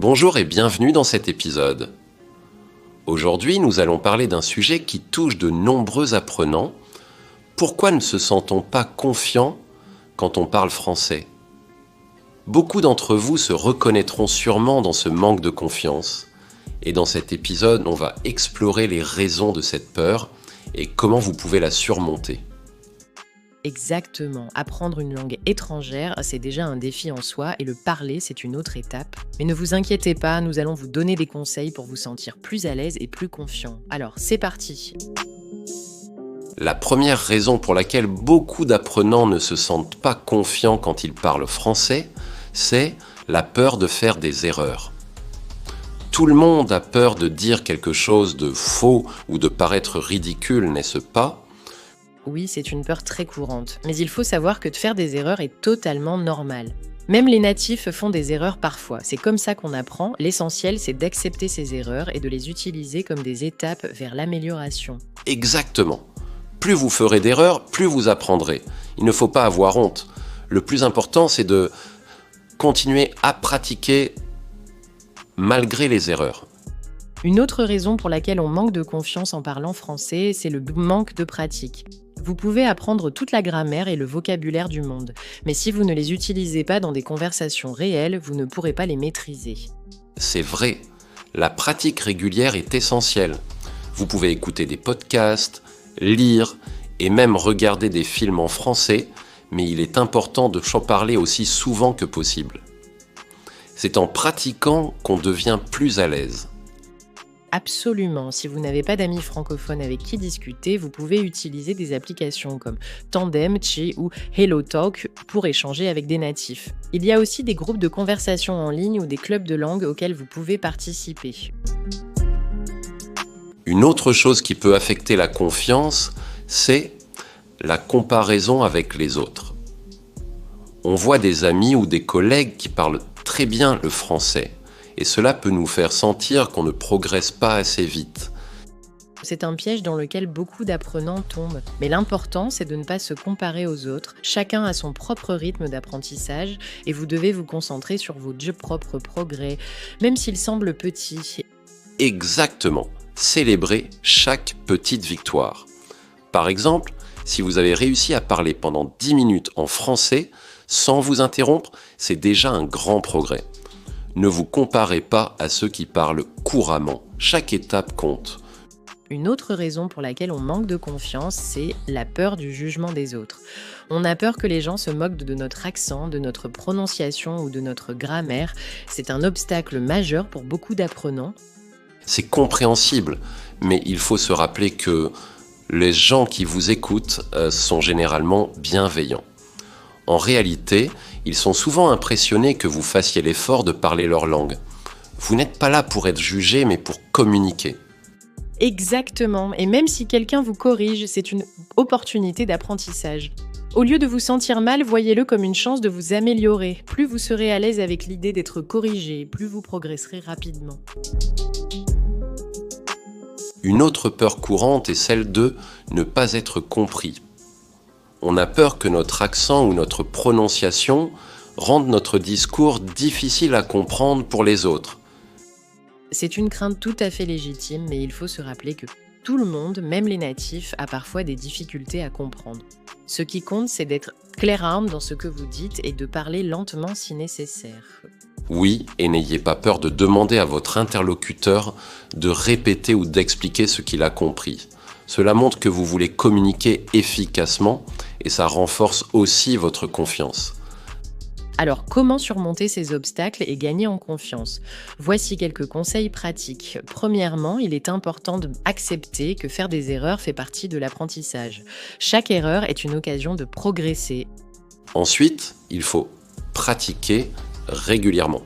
Bonjour et bienvenue dans cet épisode. Aujourd'hui, nous allons parler d'un sujet qui touche de nombreux apprenants. Pourquoi ne se sent-on pas confiant quand on parle français ? Beaucoup d'entre vous se reconnaîtront sûrement dans ce manque de confiance. Et dans cet épisode, on va explorer les raisons de cette peur et comment vous pouvez la surmonter. Exactement. Apprendre une langue étrangère, c'est déjà un défi en soi et le parler, c'est une autre étape. Mais ne vous inquiétez pas, nous allons vous donner des conseils pour vous sentir plus à l'aise et plus confiant. Alors, c'est parti. La première raison pour laquelle beaucoup d'apprenants ne se sentent pas confiants quand ils parlent français, c'est la peur de faire des erreurs. Tout le monde a peur de dire quelque chose de faux ou de paraître ridicule, n'est-ce pas ? Oui, c'est une peur très courante. Mais il faut savoir que de faire des erreurs est totalement normal. Même les natifs font des erreurs parfois. C'est comme ça qu'on apprend. L'essentiel, c'est d'accepter ces erreurs et de les utiliser comme des étapes vers l'amélioration. Exactement. Plus vous ferez d'erreurs, plus vous apprendrez. Il ne faut pas avoir honte. Le plus important, c'est de continuer à pratiquer malgré les erreurs. Une autre raison pour laquelle on manque de confiance en parlant français, c'est le manque de pratique. Vous pouvez apprendre toute la grammaire et le vocabulaire du monde, mais si vous ne les utilisez pas dans des conversations réelles, vous ne pourrez pas les maîtriser. C'est vrai, la pratique régulière est essentielle. Vous pouvez écouter des podcasts, lire et même regarder des films en français, mais il est important de s'en parler aussi souvent que possible. C'est en pratiquant qu'on devient plus à l'aise. Absolument. Si vous n'avez pas d'amis francophones avec qui discuter, vous pouvez utiliser des applications comme Tandem, Chi ou HelloTalk pour échanger avec des natifs. Il y a aussi des groupes de conversation en ligne ou des clubs de langue auxquels vous pouvez participer. Une autre chose qui peut affecter la confiance, c'est la comparaison avec les autres. On voit des amis ou des collègues qui parlent très bien le français. Et cela peut nous faire sentir qu'on ne progresse pas assez vite. C'est un piège dans lequel beaucoup d'apprenants tombent. Mais l'important, c'est de ne pas se comparer aux autres. Chacun a son propre rythme d'apprentissage et vous devez vous concentrer sur vos propres progrès, même s'ils semblent petits. Exactement. Célébrez chaque petite victoire. Par exemple, si vous avez réussi à parler pendant 10 minutes en français sans vous interrompre, c'est déjà un grand progrès. Ne vous comparez pas à ceux qui parlent couramment. Chaque étape compte. Une autre raison pour laquelle on manque de confiance, c'est la peur du jugement des autres. On a peur que les gens se moquent de notre accent, de notre prononciation ou de notre grammaire. C'est un obstacle majeur pour beaucoup d'apprenants. C'est compréhensible, mais il faut se rappeler que les gens qui vous écoutent sont généralement bienveillants. En réalité, ils sont souvent impressionnés que vous fassiez l'effort de parler leur langue. Vous n'êtes pas là pour être jugé, mais pour communiquer. Exactement, et même si quelqu'un vous corrige, c'est une opportunité d'apprentissage. Au lieu de vous sentir mal, voyez-le comme une chance de vous améliorer. Plus vous serez à l'aise avec l'idée d'être corrigé, plus vous progresserez rapidement. Une autre peur courante est celle de ne pas être compris. On a peur que notre accent ou notre prononciation rendent notre discours difficile à comprendre pour les autres. C'est une crainte tout à fait légitime, mais il faut se rappeler que tout le monde, même les natifs, a parfois des difficultés à comprendre. Ce qui compte, c'est d'être clairarme dans ce que vous dites et de parler lentement si nécessaire. Oui, et n'ayez pas peur de demander à votre interlocuteur de répéter ou d'expliquer ce qu'il a compris. Cela montre que vous voulez communiquer efficacement et ça renforce aussi votre confiance. Alors, comment surmonter ces obstacles et gagner en confiance ? Voici quelques conseils pratiques. Premièrement, il est important d'accepter que faire des erreurs fait partie de l'apprentissage. Chaque erreur est une occasion de progresser. Ensuite, il faut pratiquer régulièrement.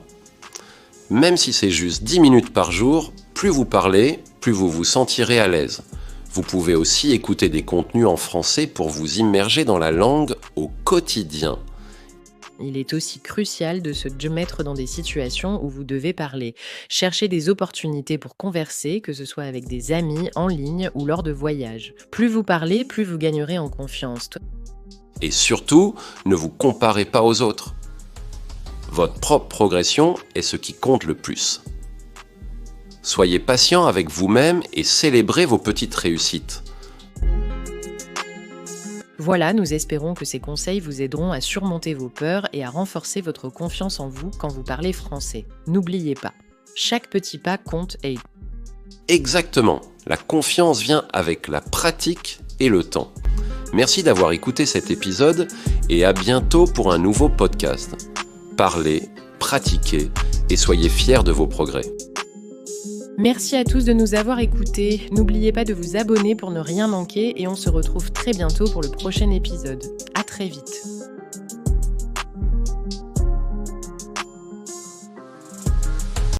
Même si c'est juste 10 minutes par jour, plus vous parlez, plus vous vous sentirez à l'aise. Vous pouvez aussi écouter des contenus en français pour vous immerger dans la langue au quotidien. Il est aussi crucial de se mettre dans des situations où vous devez parler. Cherchez des opportunités pour converser, que ce soit avec des amis, en ligne ou lors de voyages. Plus vous parlez, plus vous gagnerez en confiance. Et surtout, ne vous comparez pas aux autres. Votre propre progression est ce qui compte le plus. Soyez patient avec vous-même et célébrez vos petites réussites. Voilà, nous espérons que ces conseils vous aideront à surmonter vos peurs et à renforcer votre confiance en vous quand vous parlez français. N'oubliez pas, chaque petit pas compte et... Exactement, la confiance vient avec la pratique et le temps. Merci d'avoir écouté cet épisode et à bientôt pour un nouveau podcast. Parlez, pratiquez et soyez fiers de vos progrès. Merci à tous de nous avoir écoutés. N'oubliez pas de vous abonner pour ne rien manquer et on se retrouve très bientôt pour le prochain épisode. À très vite.